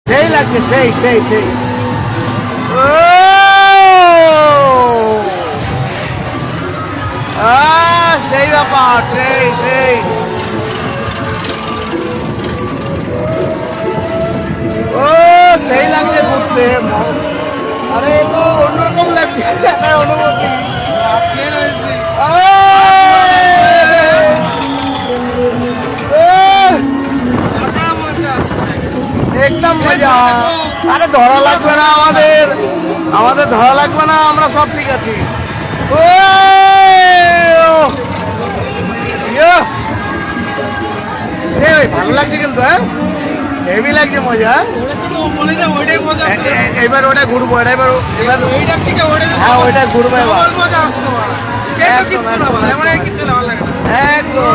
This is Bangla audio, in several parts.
সেই লাগছে, সেই সেই সেই সেই ব্যাপার, সেই সেই সেই লাগছে ঘুরতে। আরে তো অন্যরকম লাগছে অনুভূতি। একদম মজা। আরে ধরা লাগবে না, আমাদের ধরা লাগবে না, আমরা সব ঠিক আছি। ভালো লাগছে কিন্তু, হ্যাঁ হেভি লাগছে, মজা। এবার ওটা ঘুরবো, এবার হ্যাঁ ওইটা ঘুরবো এবার একদম।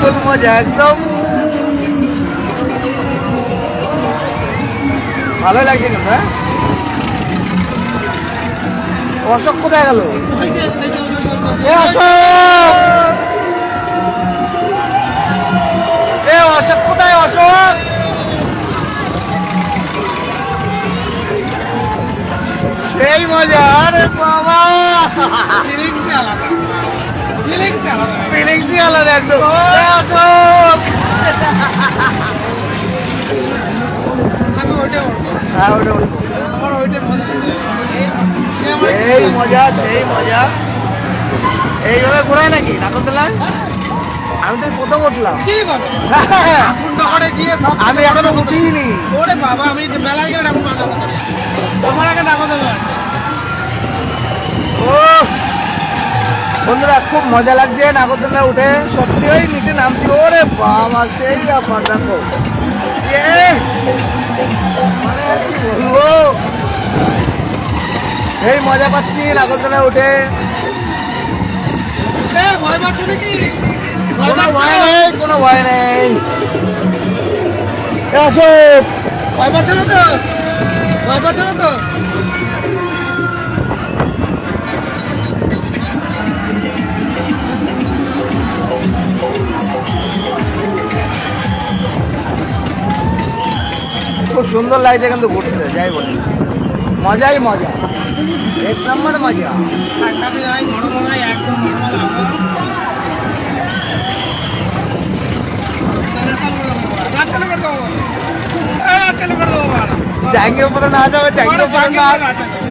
ফুল মজা একদম, ভালো লাগছে কিন্তু। হ্যাঁ অশোক কোথায় গেল? অশোক কোথায়? অশোক সেই মজা। আরে বাবা ফিলিংসই আলাদা একদম। অশোক হ্যাঁ ওটা সেই মজা, সেই মজা। এইভাবে ঘোরায় নাকি নাগরদোলায়? আমি তো প্রথম উঠলাম, আমি এখনো উঠিনি। ও বন্ধুরা খুব মজা লাগছে নাগরদোলায় উঠে, সত্যি ওই নিচে নামছি। ওরে বাবা সেই ব্যাপার, দেখো মানে কি বলবো, এই মজা পাচ্ছি নাগরদোলায় উঠে। কোনো ভয় নেই, কোনো ভয় নেই। অশোক ভয় পাচ্ছে না তো? ভয় পাচ্ছে না তো? খুব সুন্দর লাগছে কিন্তু ঘুরতে, যাই বলি মজাই মজা, এক নম্বর মজা। जाएंगे ऊपर ना आ जाओ, जाएंगे ऊपर ना।